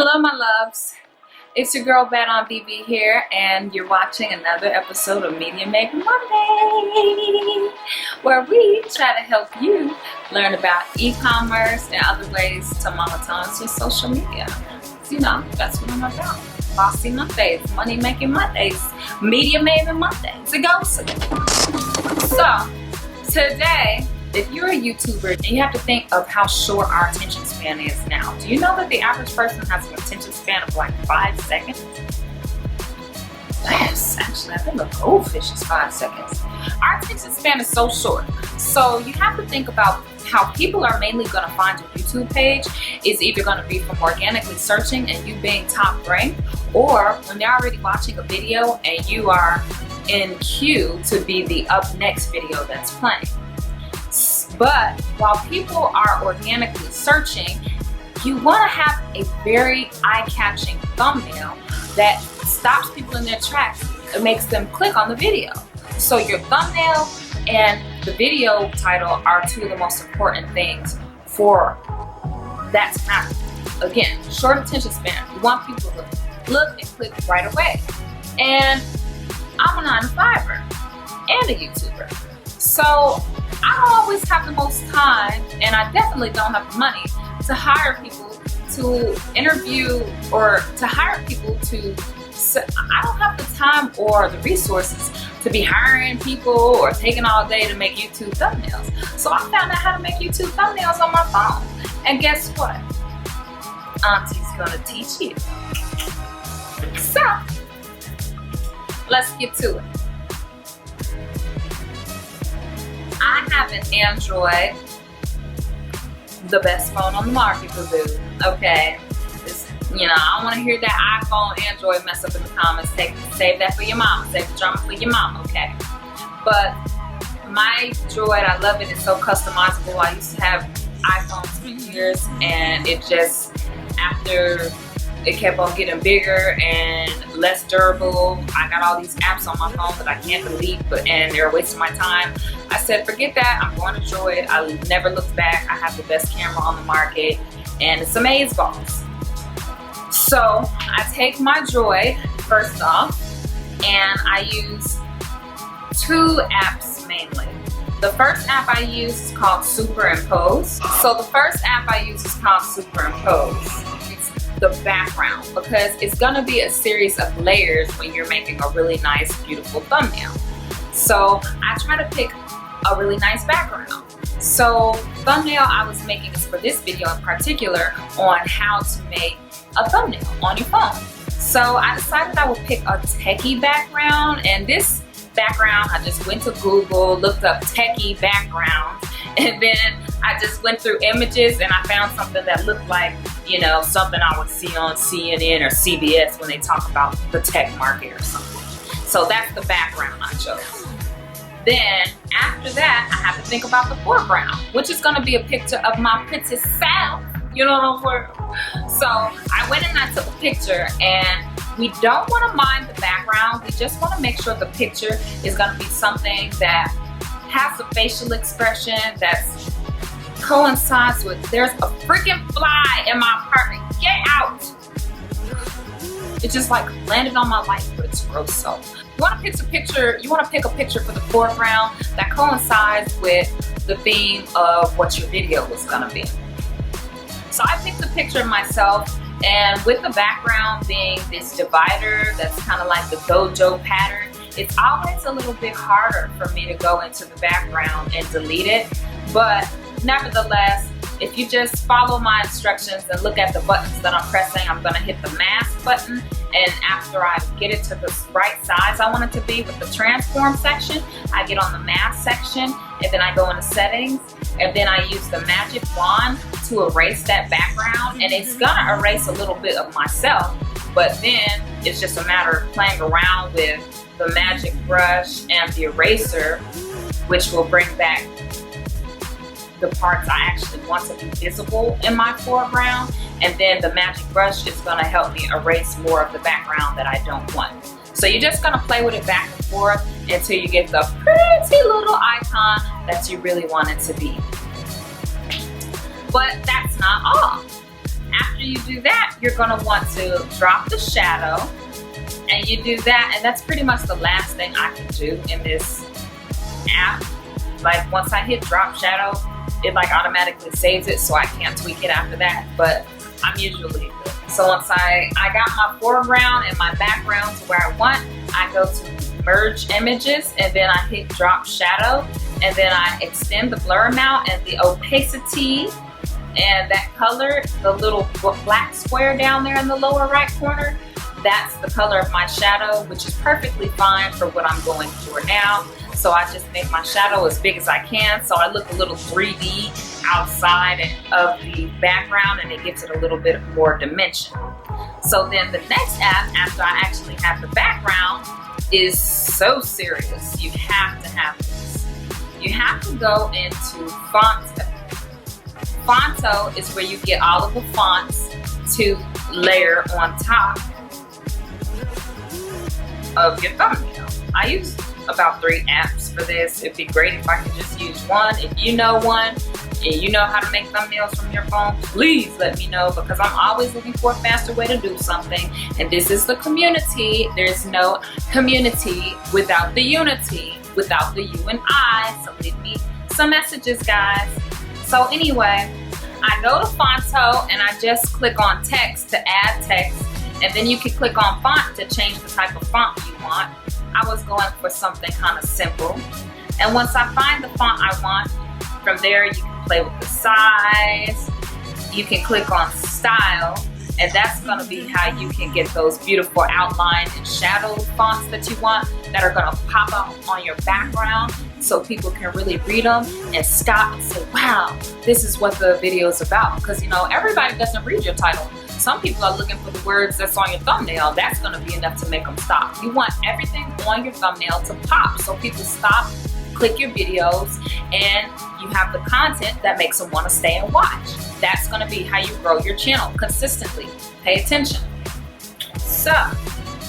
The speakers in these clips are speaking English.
Hello my loves, it's your girl Bad on BB here, and you're watching another episode of Media Making Monday, where we try to help you learn about e-commerce and other ways to monetize your social media. So, you know, that's what I'm about. Bossy Mondays, money making Mondays, media making Mondays. It goes. So today, if you're a YouTuber and you have to think of how short our attention span is now, do you know that the average person has an attention span of like 5 seconds? Yes, actually, I think a goldfish is 5 seconds. Our attention span is so short. So you have to think about how people are mainly going to find your YouTube page is either going to be from organically searching and you being top ranked, or when they're already watching a video and you are in queue to be the up next video that's playing. But while people are organically searching, you want to have a very eye-catching thumbnail that stops people in their tracks and makes them click on the video. So your thumbnail and the video title are two of the most important things for that to happen. Again, short attention span. You want people to look and click right away. And I'm a 9-to-5er and a YouTuber. So I don't always have the most time, and I definitely don't have the money to hire people to interview or to hire people to, I don't have the time or the resources to be hiring people or taking all day to make YouTube thumbnails. So I found out how to make YouTube thumbnails on my phone. And guess what? Auntie's gonna teach you. So, let's get to it. I have an Android, the best phone on the market, boo. Okay, you know, I don't want to hear that iPhone, Android mess up in the comments. Save that for your mama. Save the drama for your mama, okay? But my Droid, I love it. It's so customizable. I used to have iPhones for years, and it just, after it kept on getting bigger and less durable, I got all these apps on my phone that I can't delete, and they're wasting my time. I said, forget that, I'm going to Droid. I never looked back. I have the best camera on the market, and it's amazeballs. So I take my Droid, first off, and I use 2 apps mainly. The first app I use is called SuperImpose. So the first app I use is called SuperImpose. The background, because it's gonna be a series of layers when you're making a really nice, beautiful thumbnail. So I try to pick a really nice background. So thumbnail I was making is for this video in particular on how to make a thumbnail on your phone. So I decided I would pick a techie background, and this background, I just went to Google, looked up techie backgrounds, and then I just went through images and I found something that looked like, you know, something I would see on CNN or CBS when they talk about the tech market or something. So that's the background I chose. Then after that, I have to think about the foreground, which is gonna be a picture of my pretty self. You know what I'm saying? So I went and I took a picture, and we don't want to mind the background. We just want to make sure the picture is going to be something that has a facial expression that coincides with, there's a freaking fly in my apartment. Get out! It just like landed on my life, but it's gross. So you want to pick a picture. You want to pick a picture for the foreground that coincides with the theme of what your video was going to be. So I picked a picture of myself, and with the background being this divider that's kind of like the dojo pattern, it's always a little bit harder for me to go into the background and delete it. But nevertheless, if you just follow my instructions and look at the buttons that I'm pressing, I'm gonna hit the mask button, and after I get it to the right size I want it to be with the transform section, I get on the mask section, and then I go into settings, and then I use the magic wand to erase that background, and it's gonna erase a little bit of myself, but then it's just a matter of playing around with the magic brush and the eraser, which will bring back the parts I actually want to be visible in my foreground, and then the magic brush is going to help me erase more of the background that I don't want. So you're just going to play with it back and forth until you get the pretty little icon that you really want it to be. But that's not all. After you do that, you're gonna want to drop the shadow, and you do that, and that's pretty much the last thing I can do in this app. Like once I hit drop shadow, it like automatically saves it, so I can't tweak it after that, but I'm usually good. So once I got my foreground and my background to where I want, I go to merge images, and then I hit drop shadow, and then I extend the blur amount and the opacity and that color, the little black square down there in the lower right corner, that's the color of my shadow, which is perfectly fine for what I'm going for now. So I just make my shadow as big as I can, so I look a little 3D outside of the background, and it gives it a little bit more dimension. So then the next app, after I actually have the background, is so serious. You have to have this. You have to go into Phonto. Phonto is where you get all of the fonts to layer on top of your thumbnail. I use about 3 apps for this. It'd be great if I could just use one. If you know one and you know how to make thumbnails from your phone, please let me know, because I'm always looking for a faster way to do something. And this is the community. There's no community without the unity, without the you and I. So leave me some messages, guys. So anyway, I go to Phonto and I just click on text to add text, and then you can click on font to change the type of font you want. I was going for something kind of simple. And once I find the font I want, from there you can play with the size. You can click on style, and that's gonna be how you can get those beautiful outline and shadow fonts that you want, that are gonna pop up on your background so people can really read them and stop and say, wow, this is what the video is about. Because you know, everybody doesn't read your title. Some people are looking for the words that's on your thumbnail. That's gonna be enough to make them stop. You want everything on your thumbnail to pop so people stop, click your videos, and you have the content that makes them want to stay and watch. That's gonna be how you grow your channel consistently. Pay attention. So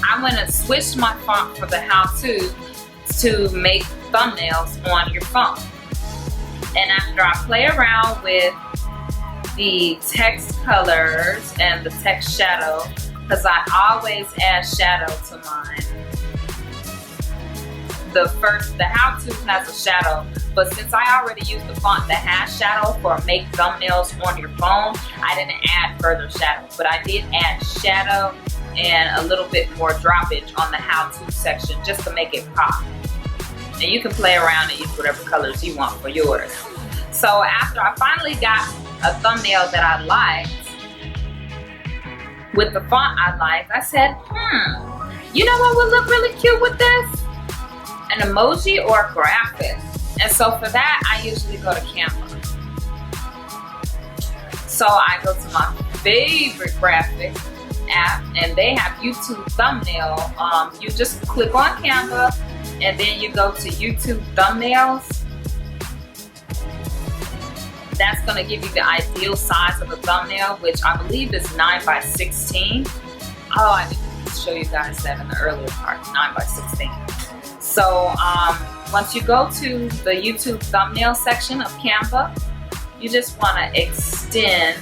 I'm gonna switch my font for the how-to to make thumbnails on your phone. And after I play around with the text colors and the text shadow, because I always add shadow to mine. The how-to has a shadow, but since I already used the font that has shadow for make thumbnails on your phone, I didn't add further shadow, but I did add shadow and a little bit more droppage on the how-to section just to make it pop. And you can play around and use whatever colors you want for yours. So after I finally got a thumbnail that I liked, with the font I liked, I said, you know what would look really cute with this? An emoji or a graphic. And so for that, I usually go to Canva. So I go to my favorite graphic app, and they have YouTube thumbnail. You just click on Canva, and then you go to YouTube thumbnails. That's gonna give you the ideal size of a thumbnail, which I believe is 9:16. Oh, I didn't show you guys that in the earlier part, 9:16. So once you go to the YouTube thumbnail section of Canva, you just wanna extend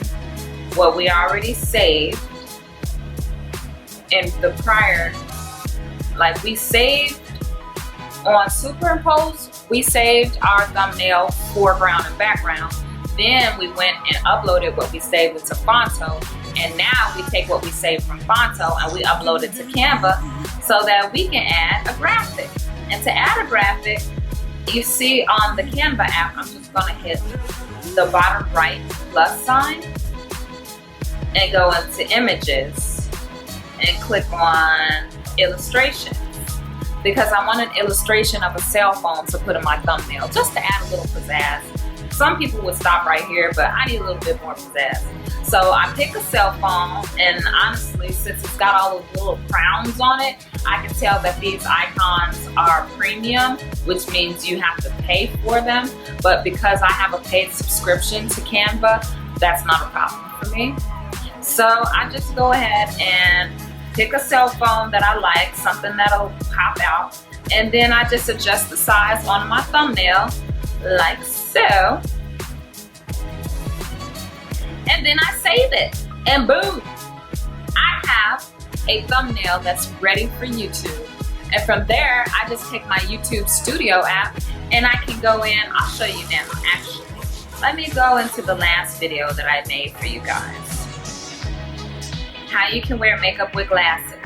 what we already saved in the prior, like we saved on SuperImpose, we saved our thumbnail foreground and background. Then we went and uploaded what we saved into Phonto, and now we take what we saved from Phonto and we upload it to Canva so that we can add a graphic. And to add a graphic, you see on the Canva app, I'm just gonna hit the bottom right plus sign and go into images and click on illustrations, because I want an illustration of a cell phone to put in my thumbnail just to add a little pizzazz. Some people would stop right here, but I need a little bit more pizzazz. So I pick a cell phone, and honestly, since it's got all those little crowns on it, I can tell that these icons are premium, which means you have to pay for them. But because I have a paid subscription to Canva, that's not a problem for me. So I just go ahead and pick a cell phone that I like, something that'll pop out, and then I just adjust the size on my thumbnail like so, and then I save it. and boom, I have a thumbnail that's ready for YouTube. And from there, I just take my YouTube Studio app and I can go in. I'll show you now, actually. Let me go into the last video that I made for you guys. How you can wear makeup with glasses.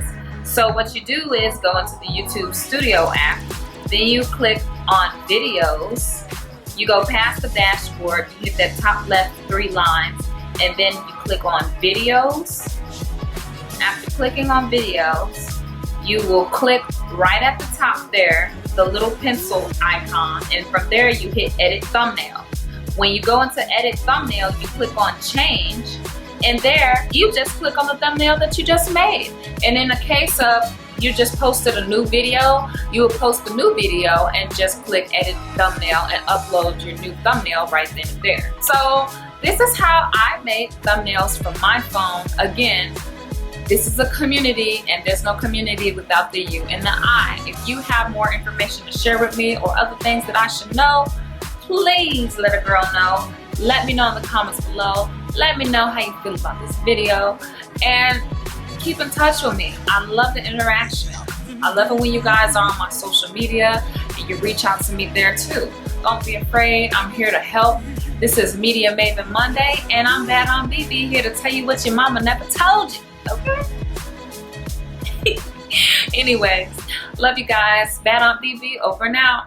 So what you do is go into the YouTube Studio app, then you click on videos, you go past the dashboard, you hit that top left 3 lines, and then you click on videos. After clicking on videos, you will click right at the top there, the little pencil icon, and from there you hit edit thumbnail. When you go into edit thumbnail, you click on change, and there you just click on the thumbnail that you just made. And in the case of you just posted a new video, you will post the new video and just click edit thumbnail and upload your new thumbnail right then and there. So this is how I make thumbnails from my phone. Again, this is a community, and there's no community without the you and the I. If you have more information to share with me or other things that I should know, please let a girl know. Let me know in the comments below. Let me know how you feel about this video, and keep in touch with me. I love the interaction. I love it when you guys are on my social media and you reach out to me there too. Don't be afraid. I'm here to help. This is Media Maven Monday, and I'm Bad on BB, here to tell you what your mama never told you. Okay? Anyways, love you guys. Bad on BB, over and out.